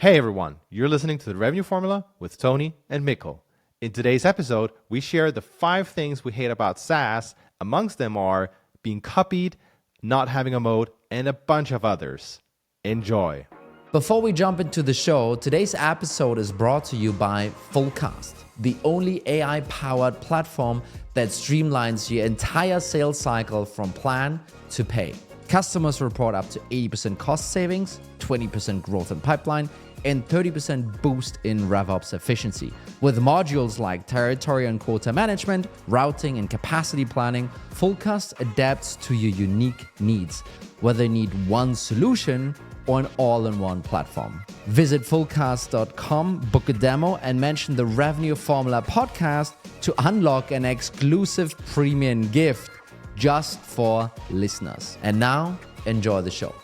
Hey everyone, you're listening to The Revenue Formula with Tony and Mikkel. In today's episode, we share the 5 things we hate about SaaS. Amongst them are being copied, not having a moat, and a bunch of others. Enjoy. Before we jump into the show, today's episode is brought to you by Fullcast, the only AI-powered platform that streamlines your entire sales cycle from plan to pay. Customers report up to 80% cost savings, 20% growth in pipeline, and 30% boost in RevOps efficiency. With modules like territory and quota management, routing, and capacity planning, Fullcast adapts to your unique needs, whether you need one solution or an all-in-one platform. Visit fullcast.com, book a demo, and mention the Revenue Formula podcast to unlock an exclusive premium gift just for listeners. And now, enjoy the show.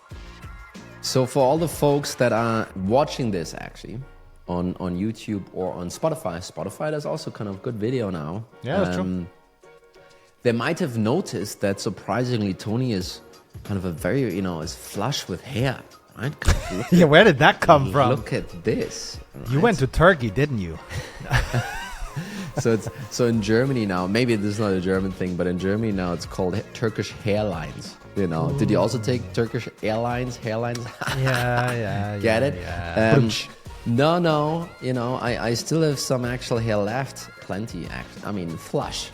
So for all the folks that are watching this actually on YouTube or on Spotify does also kind of good video now. Yeah, that's true. They might have noticed that surprisingly Tony is kind of a very, is flush with hair, right? Yeah, where did that come from? Look at this. Right? You went to Turkey, didn't you? So in Germany now, maybe this is not a German thing, but in Germany now it's called Turkish hairlines. Ooh. Did you also take Turkish hairlines? Yeah. Get it? Yeah. No. I still have some actual hair left. Plenty, flush.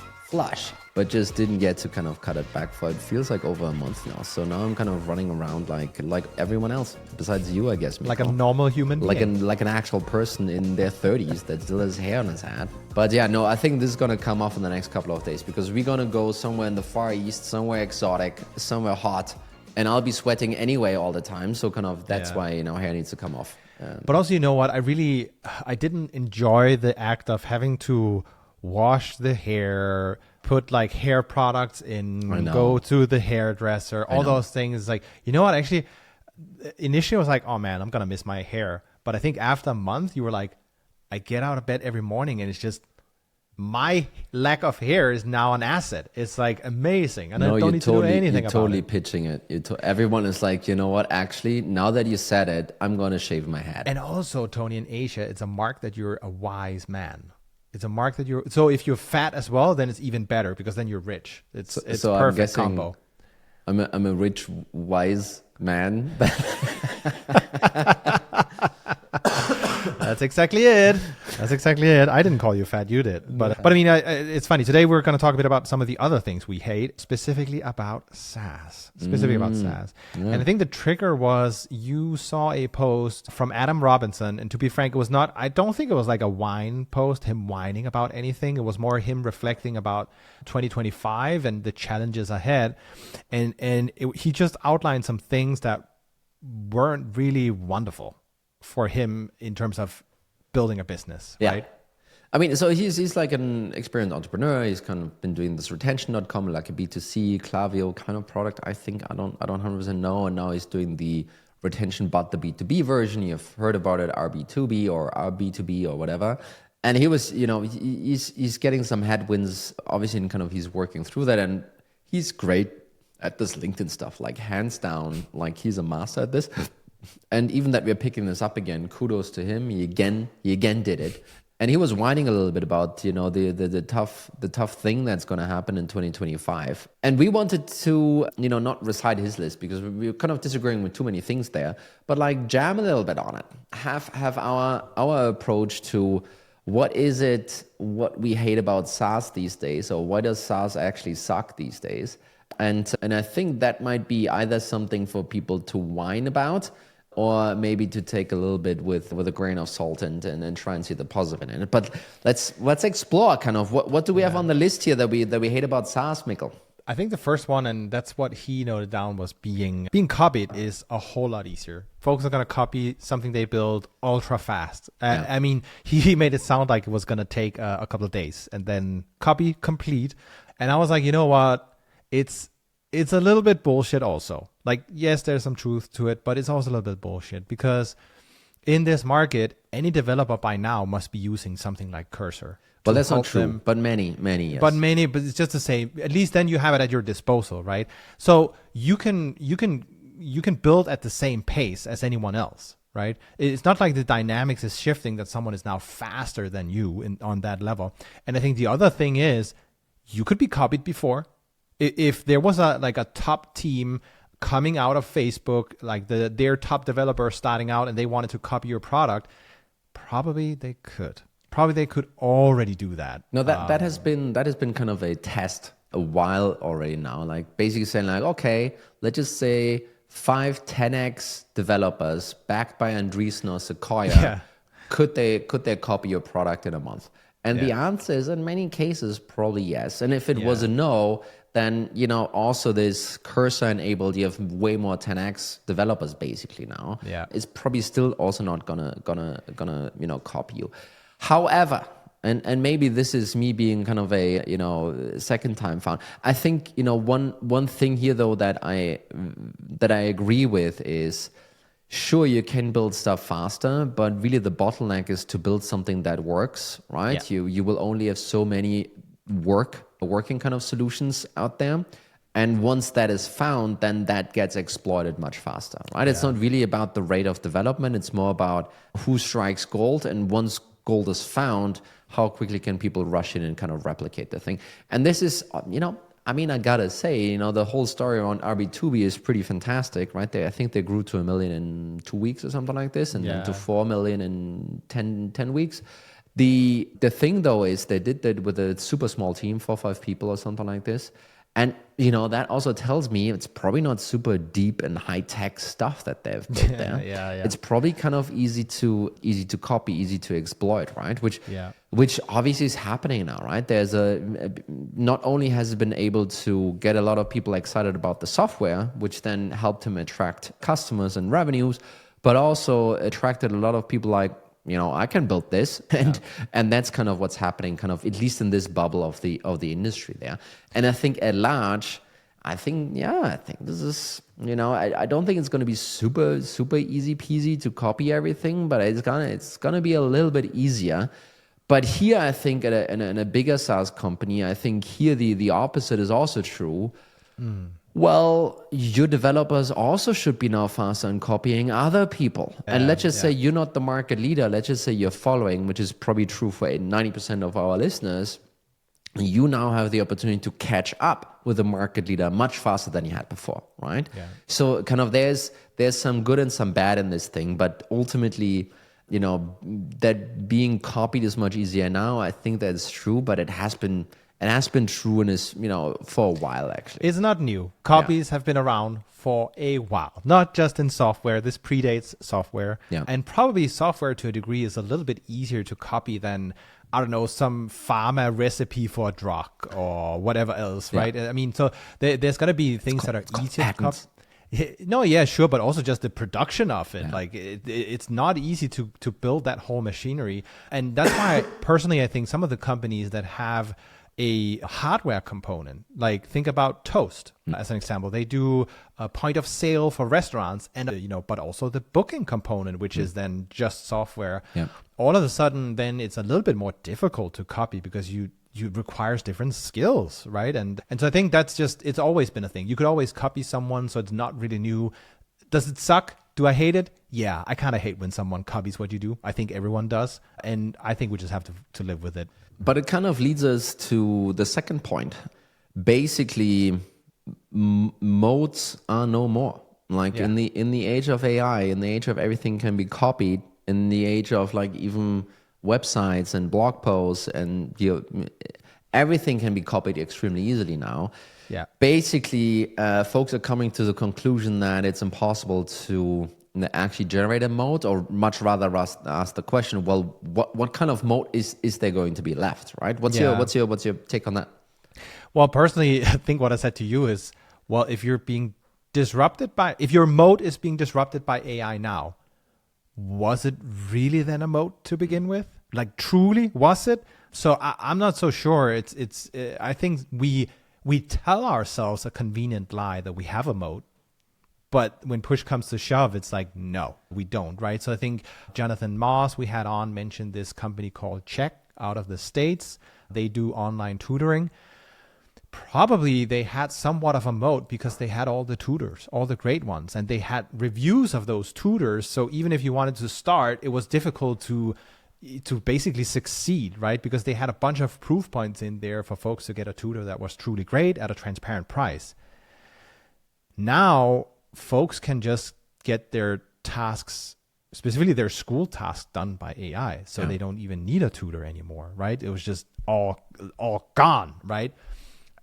But just didn't get to kind of cut it back for it feels like over a month now. So now I'm kind of running around like everyone else, besides you, I guess. Mikko. Like a normal human being. Like an actual person in their 30s that still has hair on his head. But yeah, no, I think this is going to come off in the next couple of days because we're going to go somewhere in the Far East, somewhere exotic, somewhere hot. And I'll be sweating anyway all the time. So kind of that's why, hair needs to come off. But also, you know what? I didn't enjoy the act of having to wash the hair, put like hair products in, go to the hairdresser, all those things. Like, you know what? Actually, initially I was like, oh man, I'm going to miss my hair. But I think after a month, you were like, I get out of bed every morning and it's just my lack of hair is now an asset. It's like amazing. And I don't need to do anything about it. You're totally pitching it. Everyone is like, you know what? Actually, now that you said it, I'm going to shave my head. And also, Tony, in Asia, it's a mark that you're a wise man. It's a mark that so if you're fat as well, then it's even better because then you're rich. It's so perfect I'm guessing combo. I'm a rich, wise man. That's exactly it. I didn't call you fat, you did. But I mean, it's funny. Today we're going to talk a bit about some of the other things we hate, specifically about SaaS. Yeah. And I think the trigger was you saw a post from Adam Robinson. And to be frank, I don't think it was like a whine post, him whining about anything. It was more him reflecting about 2025 and the challenges ahead. And he just outlined some things that weren't really wonderful for him in terms of building a business, right? I mean, so he's like an experienced entrepreneur. He's kind of been doing this retention.com, like a B2C Klaviyo kind of product. I think I don't 100% know. And now he's doing the retention, but the B2B version. You've heard about it, RB2B or RB2B or whatever. And he was, he's getting some headwinds, obviously, and kind of he's working through that. And he's great at this LinkedIn stuff, like hands down, like he's a master at this. And even that we're picking this up again, kudos to him. He again did it. And he was whining a little bit about, the tough thing that's going to happen in 2025. And we wanted to, not recite his list because we were kind of disagreeing with too many things there, but like jam a little bit on it. Have our approach to what is it, what we hate about SaaS these days, or why does SaaS actually suck these days? And I think that might be either something for people to whine about, or maybe to take a little bit with a grain of salt and try and see the positive in it. But let's explore kind of what do we have on the list here that we hate about SaaS, Mikkel? I think the first one, and that's what he noted down, was being copied is a whole lot easier. Folks are going to copy something they build ultra fast. I mean, he made it sound like it was going to take a couple of days and then copy complete. And I was like, you know what? It's a little bit bullshit also. Like, yes, there's some truth to it, but it's also a little bit bullshit because in this market, any developer by now must be using something like Cursor. Well, that's not true, but many, yes. But it's just the same. At least then you have it at your disposal, right? So you can build at the same pace as anyone else, right? It's not like the dynamics is shifting that someone is now faster than you on that level. And I think the other thing is you could be copied before. If there was a top team coming out of Facebook, like their top developer starting out and they wanted to copy your product, probably they could. Probably they could already do that. No, that has been kind of a test a while already now. Like basically saying like, okay, let's just say 5-10x developers backed by Andreessen or Sequoia, could they copy your product in a month? And the answer is in many cases probably yes. And if it was a no, then also this cursor enabled, you have way more 10x developers basically now. Yeah, it's probably still also not gonna copy you. However, and maybe this is me being kind of a second time found. I think one thing here though that I agree with is, sure, you can build stuff faster, but really the bottleneck is to build something that works, right? Yeah. You will only have so many working kind of solutions out there. And once that is found, then that gets exploited much faster, right? Yeah. It's not really about the rate of development. It's more about who strikes gold. And once gold is found, how quickly can people rush in and kind of replicate the thing? And this is, I gotta say, the whole story around RB2B is pretty fantastic, right? I think they grew to 1 million in 2 weeks or something like this, and then to 4 million in 10 weeks. The thing though is they did that with a super small team, 4 or 5 people or something like this. And that also tells me it's probably not super deep and high tech stuff that they've built there. It's probably kind of easy to copy, easy to exploit, right? Which obviously is happening now, right? There's not only has it been able to get a lot of people excited about the software, which then helped him attract customers and revenues, but also attracted a lot of people like, I can build this, and that's kind of what's happening, kind of at least in this bubble of the industry there. And I think at large, I think this is, I don't think it's going to be super super easy peasy to copy everything, but it's gonna be a little bit easier. But here, I think in a bigger SaaS company, I think here the opposite is also true. Well, your developers also should be now faster in copying other people. And let's just say you're not the market leader. Let's just say you're following, which is probably true for 90% of our listeners. You now have the opportunity to catch up with the market leader much faster than you had before, right? Yeah. So kind of there's some good and some bad in this thing, but ultimately, that being copied is much easier now. I think that's true, but it has been true and is, for a while actually. It's not new. Copies have been around for a while, not just in software. This predates software. Yeah. And probably software to a degree is a little bit easier to copy than, I don't know, some pharma recipe for a drug or whatever else, right? I mean, so there's going to be things that are easier to copy. No, yeah, sure, but also just the production of it. Yeah. Like it's not easy to build that whole machinery. And that's why personally, I think some of the companies that have a hardware component, like think about Toast as an example. They do a point of sale for restaurants and, but also the booking component, which is then just software. Yeah. All of a sudden, then it's a little bit more difficult to copy because you requires different skills, right? And so I think it's always been a thing. You could always copy someone, so it's not really new. Does it suck? Do I hate it? Yeah, I kind of hate when someone copies what you do. I think everyone does. And I think we just have to live with it. But it kind of leads us to the second point. Basically, moats are no more. Like in the age of AI, in the age of everything can be copied, in the age of like even websites and blog posts and everything can be copied extremely easily now. Yeah. Basically, folks are coming to the conclusion that it's impossible to actually generate a moat, or much rather ask the question, well, what kind of moat is there going to be left, right? What's your take on that? Well, personally, I think what I said to you is, well, if your moat is being disrupted by AI now, was it really then a moat to begin with? Like truly, was it? So I'm not so sure. I think we tell ourselves a convenient lie that we have a moat. But when push comes to shove, it's like, no, we don't, right? So I think Jonathan Moss, we had on, mentioned this company called Check out of the States. They do online tutoring. probably they had somewhat of a moat because they had all the tutors, all the great ones, and they had reviews of those tutors. So even if you wanted to start, it was difficult to basically succeed, right? Because they had a bunch of proof points in there for folks to get a tutor that was truly great at a transparent price. Now, folks can just get their tasks, specifically their school tasks, done by AI. So they don't even need a tutor anymore, right? It was just all gone, right?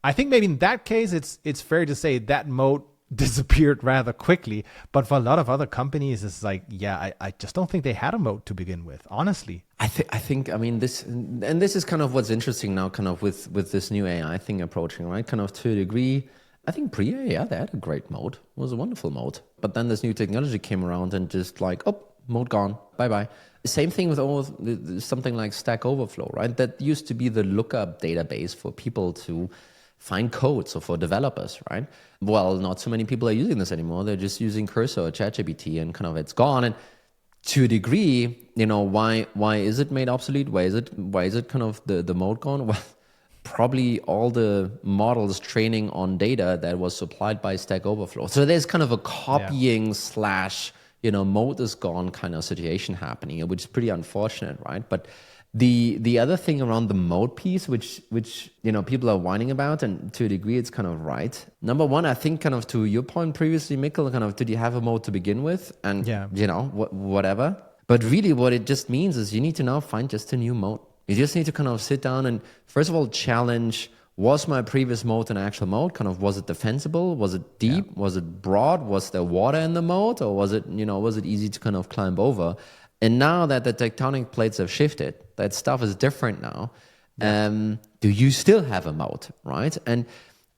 I think maybe in that case, it's fair to say that moat disappeared rather quickly. But for a lot of other companies, it's like, I just don't think they had a moat to begin with, honestly. I think, I mean, this is kind of what's interesting now, kind of with this new AI thing approaching, right? Kind of to a degree, I think pre-AI, they had a great moat. It was a wonderful moat. But then this new technology came around and just like, moat gone, bye-bye. Same thing with something like Stack Overflow, right? That used to be the lookup database for people to find code, so for developers, right? Well, not so many people are using this anymore. They're just using Cursor or ChatGPT, and kind of it's gone. And to a degree, why is it made obsolete? Why is it kind of the moat gone? Well, probably all the models training on data that was supplied by Stack Overflow. So there's kind of a copying / moat is gone kind of situation happening, which is pretty unfortunate, right? But the other thing around the moat piece, which people are whining about, and to a degree it's kind of right. Number one, I think kind of to your point previously, Mikkel, kind of did you have a moat to begin with? And whatever. But really what it just means is you need to now find just a new moat. You just need to kind of sit down and first of all challenge, was my previous moat an actual moat? Kind of, was it defensible? Was it deep? Yeah. Was it broad? Was there water in the moat? Or was it easy to kind of climb over? And now that the tectonic plates have shifted, that stuff is different now. Do you still have a moat, right? And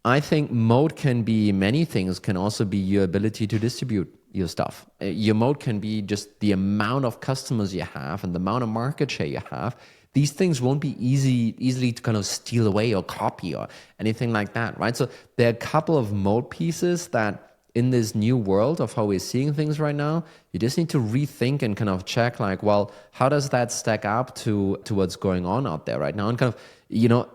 I think moat can be many things, can also be your ability to distribute your stuff. Your moat can be just the amount of customers you have and the amount of market share you have. These things won't be easily to kind of steal away or copy or anything like that, right? So there are a couple of moat pieces that in this new world of how we're seeing things right now, you just need to rethink and kind of check like, well, how does that stack up to what's going on out there right now? And kind of,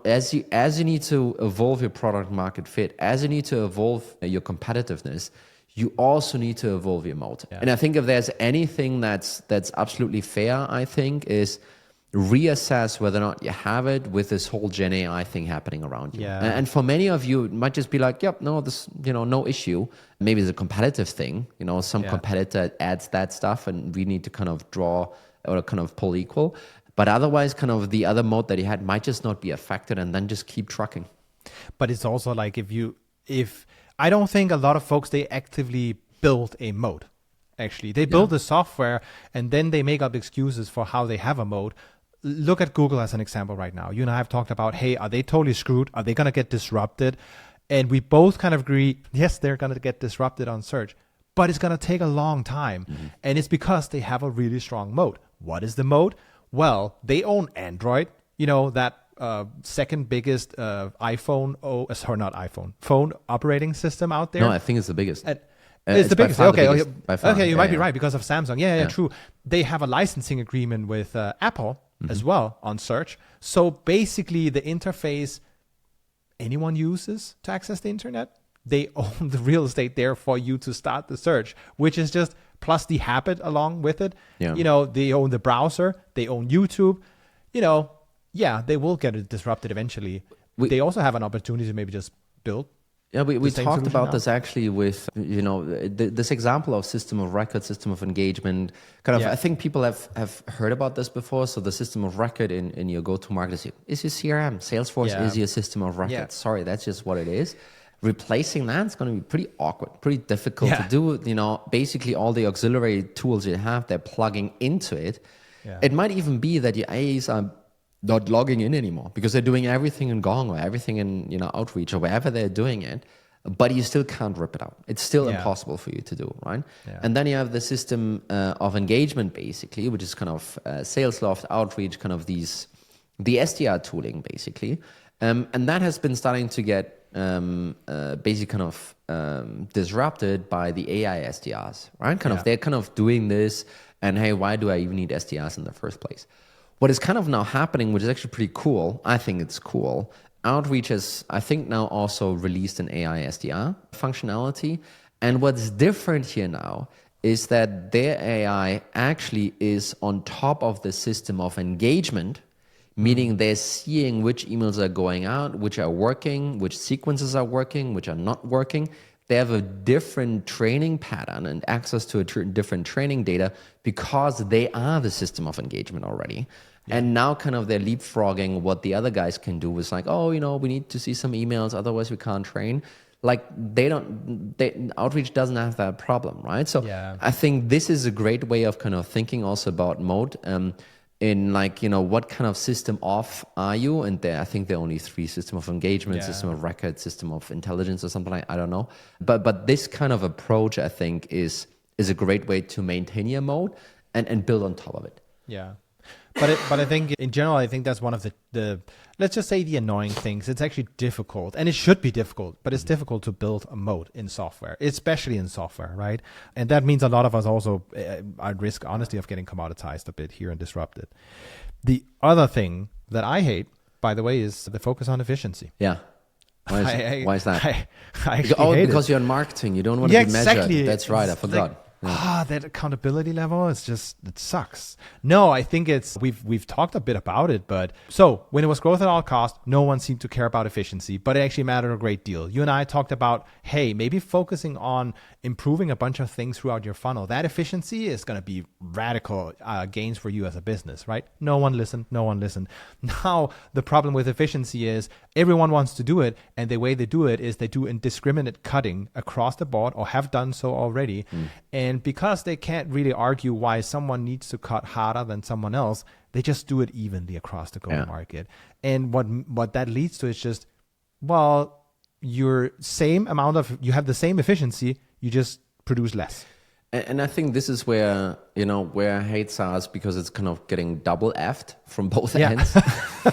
as you need to evolve your product market fit, as you need to evolve your competitiveness, you also need to evolve your moat. Yeah. And I think if there's anything that's absolutely fair, I think, is reassess whether or not you have it with this whole Gen AI thing happening around you. Yeah. And for many of you, it might just be like, yep, no, this, no issue. Maybe it's a competitive thing, some competitor adds that stuff and we need to kind of draw or kind of pull equal. But otherwise, kind of the other mode that he had might just not be affected and then just keep trucking. But it's also like if I don't think a lot of folks, they actively build a mode. Actually, they build the software and then they make up excuses for how they have a mode. Look at Google as an example right now. You and I have talked about, hey, are they totally screwed? Are they going to get disrupted? And we both kind of agree, yes, they're going to get disrupted on search, but it's going to take a long time. Mm-hmm. And it's because they have a really strong moat. What is the moat? Well, they own Android, that second biggest phone operating system out there. No, I think it's the biggest. It's the biggest. Okay, you might be right because of Samsung. Yeah, true. They have a licensing agreement with Apple as well on search. So basically the interface anyone uses to access the internet, they own the real estate there for you to start the search, which is just plus the habit along with it. Yeah. They own the browser, they own YouTube. They will get it disrupted eventually. They also have an opportunity to maybe just build. Yeah, we talked about this actually with, this example of system of record, system of engagement. I think people have heard about this before. So the system of record in your go-to-market is your CRM. Salesforce is your system of record. Yeah. Sorry, that's just what it is. Replacing that is going to be pretty awkward, pretty difficult to do. Basically all the auxiliary tools you have, they're plugging into it. Yeah. It might even be that your AEs are not logging in anymore because they're doing everything in Gong or everything in Outreach or wherever they're doing it, but you still can't rip it out. It's still impossible for you to do, right? Yeah. And then you have the system of engagement basically, which is kind of Salesloft, Outreach, kind of the SDR tooling basically, and that has been starting to get basically kind of disrupted by the AI SDRs, right? They're kind of doing this, and hey, why do I even need SDRs in the first place? What is kind of now happening, which is actually pretty cool, I think it's cool, Outreach has, I think, now also released an AI SDR functionality. And what's different here now is that their AI actually is on top of the system of engagement, meaning they're seeing which emails are going out, which are working, which sequences are working, which are not working. They have a different training pattern and access to a different training data because they are the system of engagement already. Yeah. And now kind of they're leapfrogging what the other guys can do. It's like, oh, we need to see some emails, otherwise we can't train. Like Outreach doesn't have that problem, right? So I think this is a great way of kind of thinking also about Moat. In like, what kind of system of are you? And I think there are only 3: system of engagement, system of record, system of intelligence or something like, I don't know. But this kind of approach, I think, is a great way to maintain your moat and build on top of it. Yeah. But I think in general, I think that's one of the let's just say the annoying things. It's actually difficult, and it should be difficult, but it's difficult to build a moat in software, especially in software, right? And that means a lot of us also are at risk, honestly, of getting commoditized a bit here and disrupted. The other thing that I hate, by the way, is the focus on efficiency. Yeah. Why is that? I actually because you're in marketing. You don't want to be measured. Exactly. That's right. I forgot. Like, that accountability level is just, it sucks. No, I think we've talked a bit about it, but so when it was growth at all cost, no one seemed to care about efficiency, but it actually mattered a great deal. You and I talked about, hey, maybe focusing on improving a bunch of things throughout your funnel. That efficiency is going to be radical gains for you as a business, right? No one listened. Now, the problem with efficiency is everyone wants to do it, and the way they do it is they do indiscriminate cutting across the board or have done so already. And because they can't really argue why someone needs to cut harder than someone else, they just do it evenly across the go-to-market. And what that leads to is just, well, you have the same efficiency, you just produce less. And I think this is where I hate SaaS, because it's kind of getting double F'd from both ends.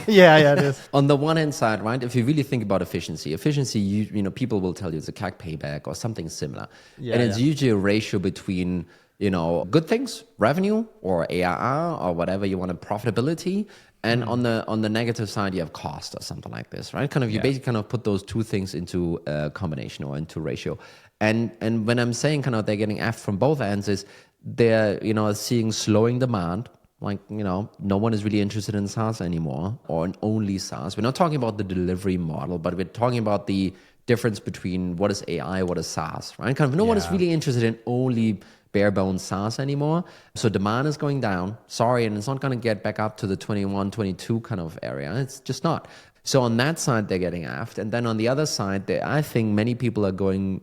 Yeah, it is. On the one hand side, right, if you really think about efficiency, people will tell you it's a CAC payback or something similar. And it's usually a ratio between, good things, revenue or ARR or whatever you want, profitability. And on the negative side, you have cost or something like this, right? You basically kind of put those two things into a combination or into ratio. And when I'm saying kind of they're getting F from both ends, is they're seeing slowing demand. Like, no one is really interested in SaaS anymore, or in only SaaS. We're not talking about the delivery model, but we're talking about the difference between what is AI, what is SaaS, right? No one is really interested in only bare bones SaaS anymore. So demand is going down. Sorry, and it's not going to get back up to the 21, 22 kind of area. It's just not. So on that side, they're getting aft. And then on the other side, I think many people are going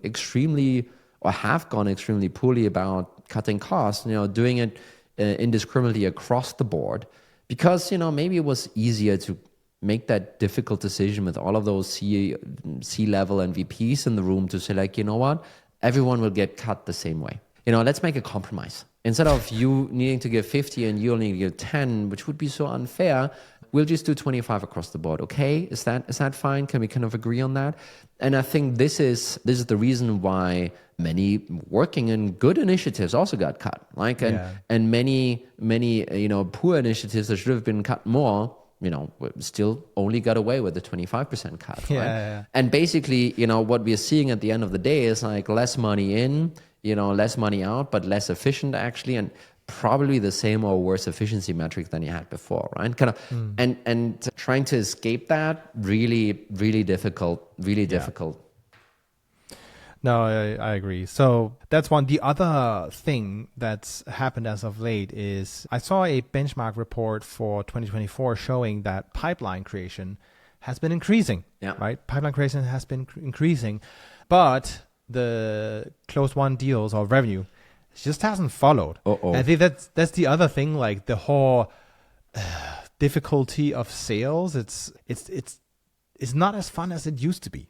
have gone extremely poorly about cutting costs, doing it indiscriminately across the board, because, maybe it was easier to make that difficult decision with all of those C-level and VPs in the room to say, like, you know what, everyone will get cut the same way. Let's make a compromise. Instead of you needing to give 50 and you only give 10, which would be so unfair, we'll just do 25 across the board. Okay, is that fine? Can we kind of agree on that? And I think this is the reason why many working in good initiatives also got cut. And many poor initiatives that should have been cut more, still only got away with the 25% cut. Right? And basically, what we're seeing at the end of the day is like less money in, less money out, but less efficient actually, and probably the same or worse efficiency metric than you had before, right? And trying to escape that, really, really difficult, difficult. No, I agree. So that's one. The other thing that's happened as of late is I saw a benchmark report for 2024 showing that pipeline creation has been increasing, right? Pipeline creation has been increasing, but the closed won deals or revenue just hasn't followed. I think that's the other thing, like the whole difficulty of sales. It's not as fun as it used to be.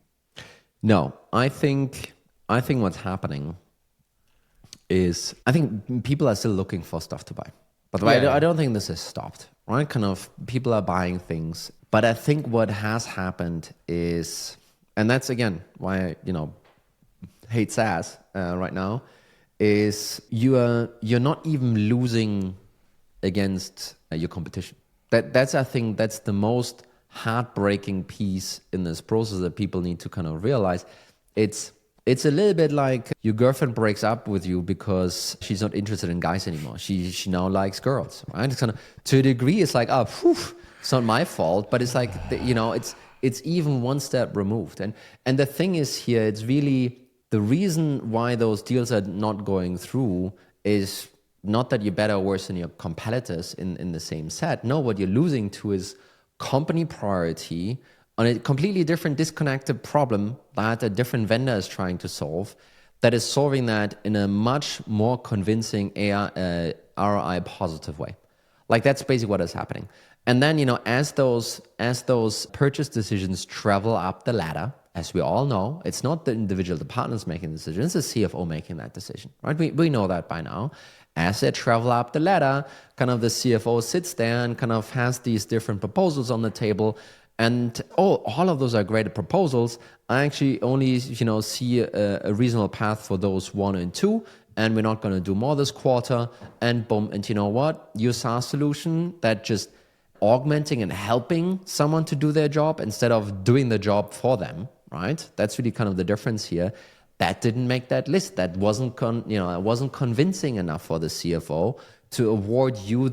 No, I think what's happening is I think people are still looking for stuff to buy. By the way, I don't think this has stopped, right? People are buying things, but I think what has happened is, and that's again why I hate SaaS right now, is you're not even losing against your competition. I think that's the most heartbreaking piece in this process that people need to kind of realize. It's a little bit like your girlfriend breaks up with you because she's not interested in guys anymore. She now likes girls, right? It's kind of, to a degree, it's like, it's not my fault, but it's like, it's even one step removed. And the thing is here, it's really the reason why those deals are not going through is not that you're better or worse than your competitors in the same set. No, what you're losing to is company priority on a completely different disconnected problem that a different vendor is trying to solve, that is solving that in a much more convincing ROI positive way. Like that's basically what is happening. And then, as those purchase decisions travel up the ladder, as we all know, it's not the individual departments making the decision, it's the CFO making that decision, right? We know that by now. As they travel up the ladder, kind of the CFO sits there and kind of has these different proposals on the table. And all of those are great proposals. I actually only see a reasonable path for those 1 and 2, and we're not going to do more this quarter. And boom, and you know what? Your SaaS solution that just augmenting and helping someone to do their job instead of doing the job for them, right? That's really kind of the difference here. That didn't make that list. That wasn't convincing enough for the CFO to award you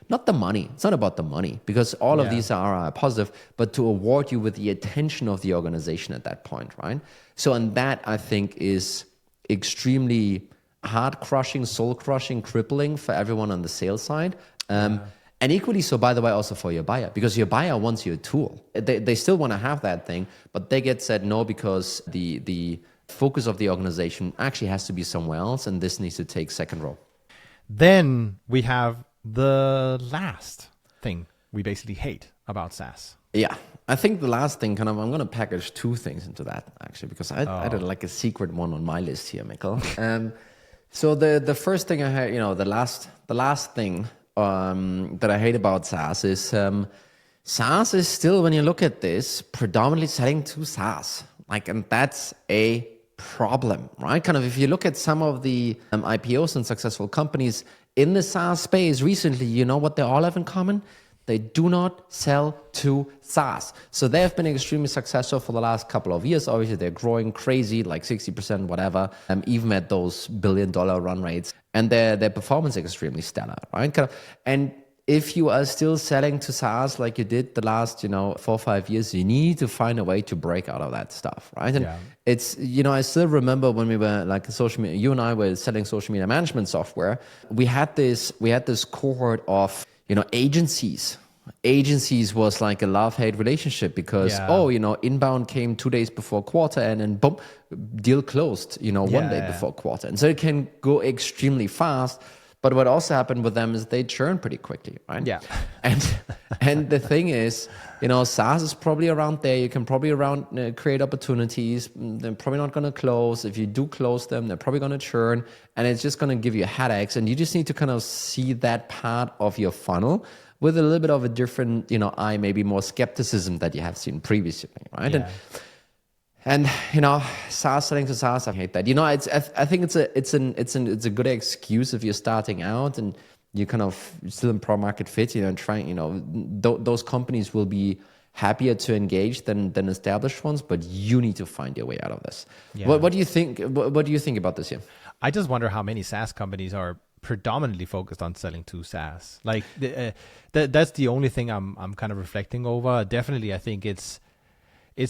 not the money. It's not about the money because all of these are positive, but to award you with the attention of the organization at that point, right? So, and that I think is extremely heart-crushing, soul-crushing, crippling for everyone on the sales side. And equally so, by the way, also for your buyer, because your buyer wants your tool. They still want to have that thing, but they get said no because the focus of the organization actually has to be somewhere else, and this needs to take second role. Then we have the last thing we basically hate about SaaS. Yeah, I think the last thing, I'm going to package two things into that actually, because I did like a secret one on my list here, Mikkel. So the first thing I had, the last thing that I hate about SaaS is SaaS is still, when you look at this, predominantly selling to SaaS. And that's a problem, right? Kind of if you look at some of the IPOs and successful companies in the SaaS space recently, you know what they all have in common? They do not sell to SaaS. So they have been extremely successful for the last couple of years. Obviously, they're growing crazy, like 60%, whatever, even at those billion-dollar run rates. And their performance is extremely stellar, right? And if you are still selling to SaaS like you did the last, 4 or 5 years, you need to find a way to break out of that stuff, right? And it's, I still remember when we were like social media, you and I were selling social media management software. We had this cohort of, agencies. Agencies was like a love-hate relationship because, inbound came 2 days before quarter and then boom, deal closed, 1 day before quarter. And so it can go extremely fast. But what also happened with them is they churn pretty quickly, right? Yeah. And the thing is, SaaS is probably around there. You can probably create opportunities. They're probably not going to close. If you do close them, they're probably going to churn. And it's just going to give you headaches. And you just need to kind of see that part of your funnel with a little bit of a different, maybe more skepticism that you have seen previously, right? Yeah. And SaaS selling to SaaS, I hate that. I think it's a good excuse if you're starting out and you kind of still in product market fit, and trying, those companies will be happier to engage than established ones, but you need to find your way out of this. Yeah. What do you think? What do you think about this here? I just wonder how many SaaS companies are predominantly focused on selling to SaaS. Like that's the only thing I'm kind of reflecting over. Definitely, I think it's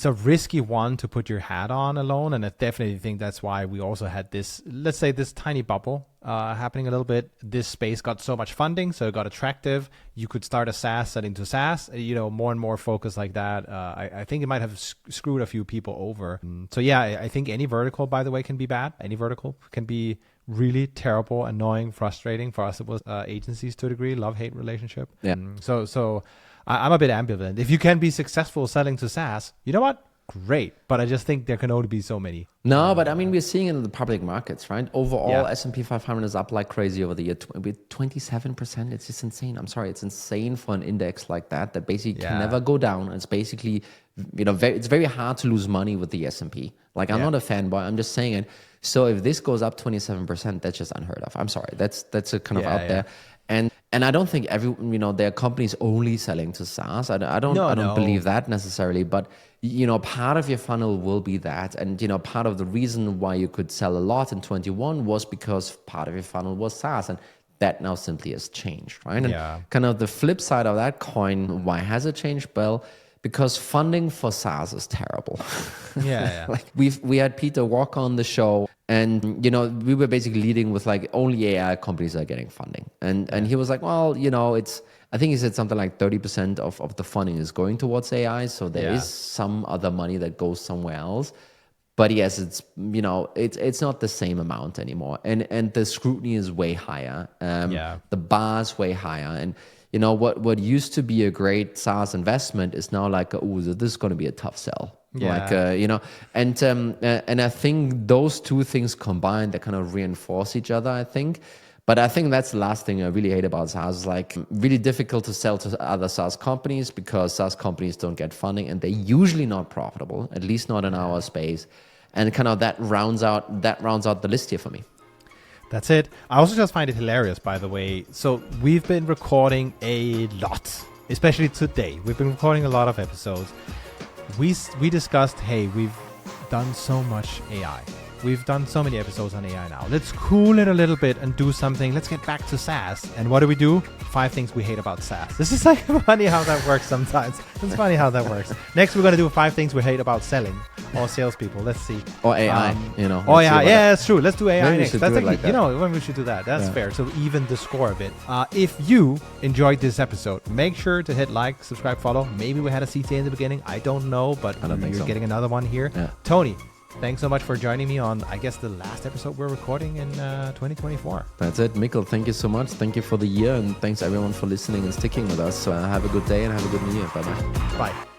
a risky one to put your hat on alone. And I definitely think that's why we also had this, let's say this tiny bubble happening a little bit. This space got so much funding, so it got attractive. You could start a SaaS selling to SaaS, more and more focus like that. I think it might have screwed a few people over. So yeah, I think any vertical, by the way, can be bad. Any vertical can be really terrible, annoying, frustrating. For us, it was agencies to a degree, love-hate relationship. Yeah. So I'm a bit ambivalent. If you can be successful selling to SaaS, you know what? Great. But I just think there can only be so many. No, but I mean, we're seeing it in the public markets, right? Overall, S&P 500 is up like crazy over the year with 27%. It's just insane. I'm sorry. It's insane for an index like that basically can never go down. It's basically, it's very hard to lose money with the S&P. Like, I'm not a fanboy. I'm just saying it. So if this goes up 27%, that's just unheard of. I'm sorry. That's a kind of out there. And I don't think there are companies only selling to SaaS. I don't believe that necessarily, but part of your funnel will be that. And part of the reason why you could sell a lot in 21 was because part of your funnel was SaaS, and that now simply has changed, right? And kind of the flip side of that coin, why has it changed? Well, because funding for SaaS is terrible. Like we had Peter walk on the show, and we were basically leading with like only AI companies are getting funding, and he was like, well, I think he said something like 30% of the funding is going towards AI, so there is some other money that goes somewhere else. But yes, it's it's not the same amount anymore, and the scrutiny is way higher. The bar is way higher, and what used to be a great SaaS investment is now like, this is going to be a tough sell. And I think those two things combined, they kind of reinforce each other, I think. But I think that's the last thing I really hate about SaaS, is like really difficult to sell to other SaaS companies because SaaS companies don't get funding and they're usually not profitable, at least not in our space. And kind of that rounds out the list here for me. That's it. I also just find it hilarious, by the way. So we've been recording a lot, especially today. We've been recording a lot of episodes. We discussed, hey, we've done so much AI. We've done so many episodes on AI now. Let's cool it a little bit and do something. Let's get back to SaaS. And what do? 5 things we hate about SaaS. This is like funny how that works sometimes. It's funny how that works. Next, we're going to do 5 things we hate about selling or salespeople. Let's see. Or AI, Oh, AI. Yeah, that's true. Let's do AI Maybe next. That's like, like that. when we should do that. That's fair. So even the score a bit. If you enjoyed this episode, make sure to hit like, subscribe, follow. Maybe we had a CTA in the beginning. I don't know, but you're getting another one here. Yeah. Tony, thanks so much for joining me on, I guess, the last episode we're recording in 2024. That's it. Mikkel, thank you so much. Thank you for the year, and thanks everyone for listening and sticking with us. So have a good day and have a good new year. Bye-bye. Bye.